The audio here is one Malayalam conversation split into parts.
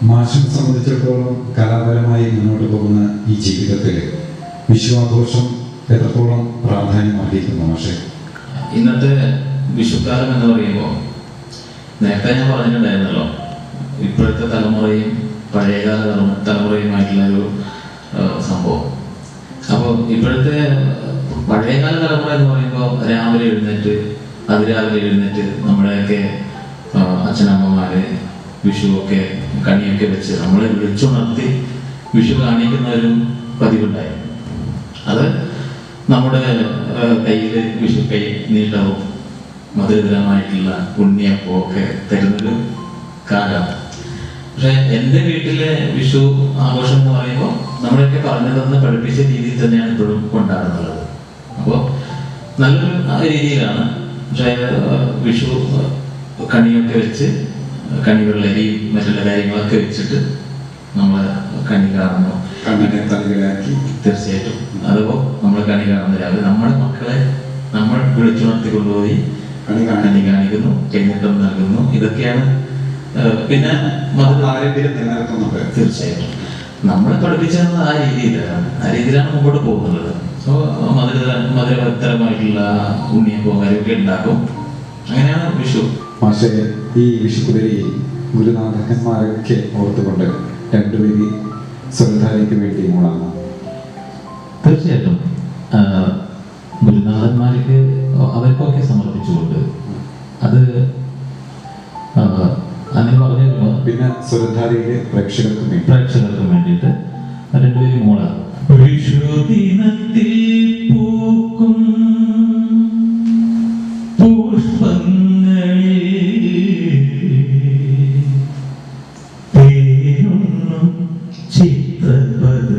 മാഷിനെ സംബന്ധിച്ചിടത്തോളം കലാപരമായി മുന്നോട്ട് പോകുന്ന ഈ ജീവിതത്തിൽ വിഷുവാഘോഷം എത്രത്തോളം പ്രാധാന്യം അർഹിക്കുന്നു മാഷെ? ഇന്നത്തെ വിഷുക്കാലം എന്ന് പറയുമ്പോൾ നേരത്തെ ഞാൻ പറഞ്ഞിട്ടുണ്ടായിരുന്നല്ലോ, ഇപ്പോഴത്തെ തലമുറയും പഴയകാല തലമുറയുമായിട്ടുള്ള ഒരു സംഭവം. അപ്പോൾ ഇപ്പോഴത്തെ പഴയകാല തലമുറ എന്ന് പറയുമ്പോൾ രാവിലെ എഴുന്നേറ്റ് അതിരാവിലെ എഴുന്നേറ്റ് നമ്മുടെയൊക്കെ അച്ഛനമ്മമാര് വിഷുവൊക്കെ കണിയൊക്കെ വെച്ച് നമ്മളെ വിളിച്ചുണർത്തി വിഷു കാണിക്കുന്ന ഒരു പതിവുണ്ടായിരുന്നു. അത് നമ്മുടെ കയ്യിൽ വിഷു കൈ നീട്ടവും മധുരതരമായിട്ടുള്ള ഉണ്ണിയപ്പവും ഒക്കെ തരുന്നൊരു കാലമാണ്. പക്ഷെ എൻ്റെ വീട്ടിലെ വിഷു ആഘോഷം എന്ന് പറയുമ്പോൾ നമ്മളൊക്കെ പറഞ്ഞു തന്ന് പഠിപ്പിച്ച രീതിയിൽ തന്നെയാണ് ഇപ്പോഴും കൊണ്ടാടുന്നത്. അപ്പോൾ നല്ലൊരു രീതിയിലാണ്. പക്ഷേ വിഷു കണിയൊക്കെ വെച്ച് കണി വെള്ളരിയും മറ്റുള്ള കാര്യങ്ങളൊക്കെ വെച്ചിട്ട് നമ്മൾ കണി കാണുന്നു. തീർച്ചയായിട്ടും അതുപോ നമ്മൾ കണി കാണുന്ന രാവിലെ നമ്മുടെ മക്കളെ നമ്മൾ വിളിച്ചുണർത്തി കൊണ്ടുപോയി കണി കാണിക്കുന്നു, കൈനീട്ടം നൽകുന്നു. ഇതൊക്കെയാണ് പിന്നെ തീർച്ചയായിട്ടും നമ്മളെ പഠിപ്പിച്ചത് ആ രീതിയിലാണ് മുമ്പോട്ട് പോകുന്നത്. സോ മധുരതരമായിട്ടുള്ള ഉണ്ണിയപ്പവും കാര്യമൊക്കെ ഉണ്ടാക്കും. അങ്ങനെയാണ് വിഷു. മാഷെ, ഈ വിഷുക്കുതിരയിൽ ഗുരുനാഥന്മാരൊക്കെ ഓർത്തുകൊണ്ട് രണ്ടുപേരി സ്വരധാരയ്ക്ക് വേണ്ടി മൂളാണ്. തീർച്ചയായിട്ടും ഗുരുനാഥന്മാർക്ക് അവർക്കൊക്കെ സമർപ്പിച്ചുകൊണ്ട് അത് അങ്ങനെ പറഞ്ഞു. പിന്നെ സ്വരധാരയിലെ പ്രേക്ഷകർക്കും വേണ്ടിയിട്ട് രണ്ടുപേരും മൂളാണ്. വിഷുദിനത്തിൽ പൂക്കും പുഷ്പങ്ങളിൽ പേരുണ്ണും ചിത്രപതംഗങ്ങളെ,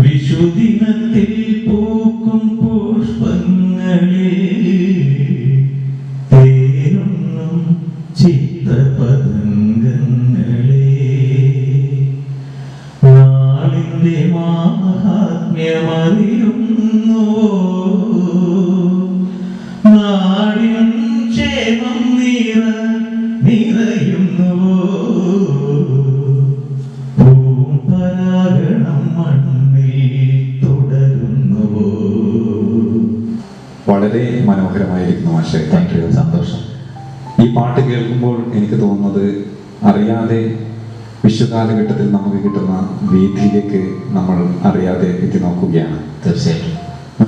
വിഷുദിനത്തിൽ പൂക്കും പുഷ്പങ്ങളിൽ പേരുണ്ണും ചിത്രപതംഗങ്ങളെ, നാളിന്റെ മാഹാത്മ്യമറിയുന്നു, നാടിൻ ക്ഷേമം നിറയുന്നു, പൂമ്പരാഗണം മണ്ണിൽ തുടരുന്നു. വളരെ മനോഹരമായിരിക്കുന്നു മാഷെ. Thank you. സന്തോഷം. ഈ പാട്ട് കേൾക്കുമ്പോൾ എനിക്ക് തോന്നുന്നത് അറിയാതെ വിഷുകാലഘട്ടത്തിൽ നമുക്ക് കിട്ടുന്ന വേദിയിലേക്ക് നമ്മൾ അറിയാതെ എത്തി നോക്കുകയാണ്. തീർച്ചയായിട്ടും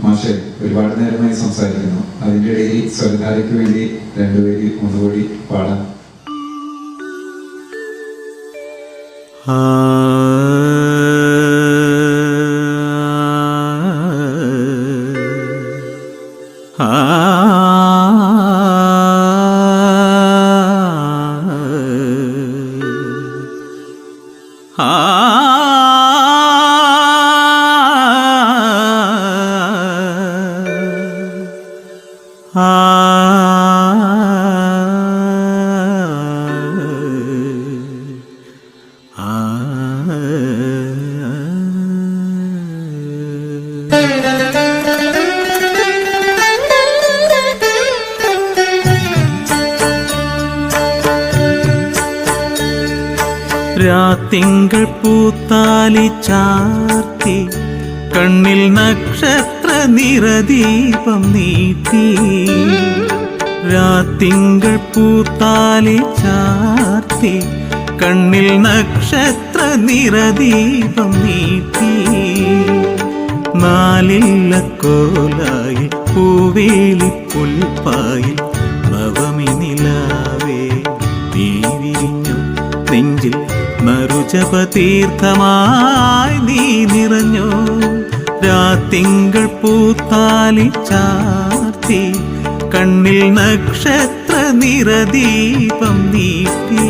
മാഷെ, ഒരുപാട് നേരമായി സംസാരിക്കുന്നു. അതിൻ്റെ ഇടയിൽ സ്വരധാരയ്ക്ക് വേണ്ടി രണ്ടുപേരി ഒന്നുകൂടി പാടാം. രാത്തിങ്കൾ പൂത്താലി ചാർത്തി കണ്ണിൽ നക്ഷത്ര നിറദീപം നീട്ടി, രാത്തിങ്കൾ പൂത്താലി ചാർത്തി കണ്ണിൽ നക്ഷത്ര നിറദീപം നീട്ടി, നാലില്ല കോലായി പൂവേലി പുൽപ്പായിൽ നവമി നിലാവേ നീ വിരിഞ്ഞു, നെഞ്ചിൽ നറുജപതീർത്ഥമായി നീ നിറഞ്ഞു, രാത്തിങ്കൾ പൂത്താലി ചാർത്തി കണ്ണിൽ നക്ഷത്ര നിറദീപം നീട്ടി.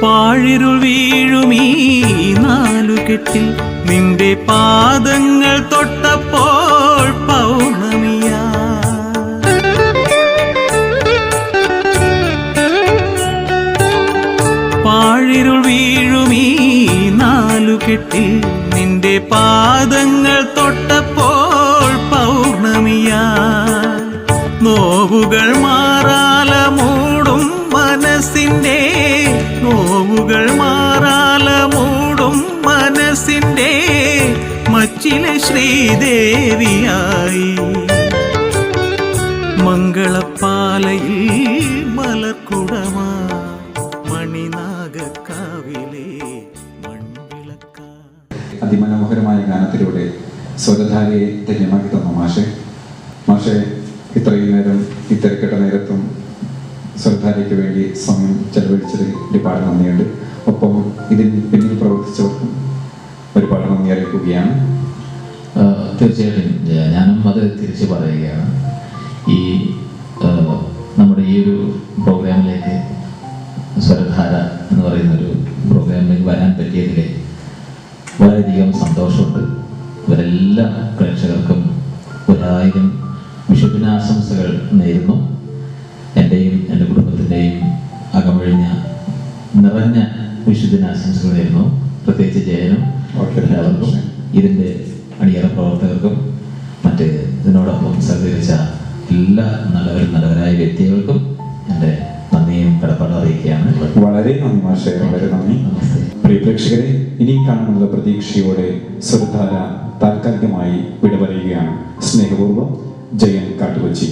പാഴിരുൾ വീഴുമീ നാലുകെട്ടിൽ നിന്റെ പാദങ്ങൾ തൊട്ടപ്പോൾ ശ്രീദേവിയായി മംഗളപ്പാലയിൽ മലർക്കുടമാ മണിനാഗക്കാവിലെ മൺവിളക്ക. അതിമനോഹരമായ ഗാനത്തിലൂടെ സ്വരധാരയെ ധന്യമാക്കി തന്നു മാഷെ ഇത്രയും നേരം ഈ തിരക്കിട്ട നേരത്തും സ്വരധാരയ്ക്ക് വേണ്ടി സമയം ചെലവഴിച്ചതിൽ ഒരുപാട് നന്ദിയുണ്ട്. ഒപ്പം ഇതിന് പിന്നിൽ പ്രവർത്തിച്ചവർക്കും ഒരുപാട് നന്ദി അറിയിക്കുകയാണ്. തീർച്ചയായിട്ടും ഞാനും അത് തിരിച്ചു പറയുകയാണ്. ഈ നമ്മുടെ ഈ ഒരു പ്രോഗ്രാമിലേക്ക്, സ്വരധാര എന്ന് പറയുന്നൊരു പ്രോഗ്രാമിലേക്ക് വരാൻ പറ്റിയതിൽ വളരെയധികം സന്തോഷമുണ്ട്. ഇവരെല്ലാ പ്രേക്ഷകർക്കും 1000 വിഷുദിനാശംസകൾ നേരുന്നു. എൻ്റെയും എൻ്റെ കുടുംബത്തിൻ്റെയും അകമഴിഞ്ഞ നിറഞ്ഞ വിഷുദിനാശംസകൾ നേരുന്നു. പ്രത്യേകിച്ച് ജയനും എല്ലാവർക്കും, ഇതിൻ്റെ അണിയറ പ്രവർത്തകർക്കും, മറ്റ് ഇതിനോടൊപ്പം സഹകരിച്ച എല്ലാ നല്ലവരായ വ്യക്തികൾക്കും എൻ്റെ നന്ദിയും കടപ്പാടും അറിയിക്കുകയാണ്. വളരെ നന്ദി മാഷെ, വളരെ നന്ദി. പ്രിയ പ്രേക്ഷകരെ, ഇനിയും കാണുന്നത് പ്രതീക്ഷയോടെ സ്വരധാര താൽക്കാലികമായി വിട പറയുകയാണ്. സ്നേഹപൂർവ്വം, ജയൻ കാട്ടുകൊച്ചി.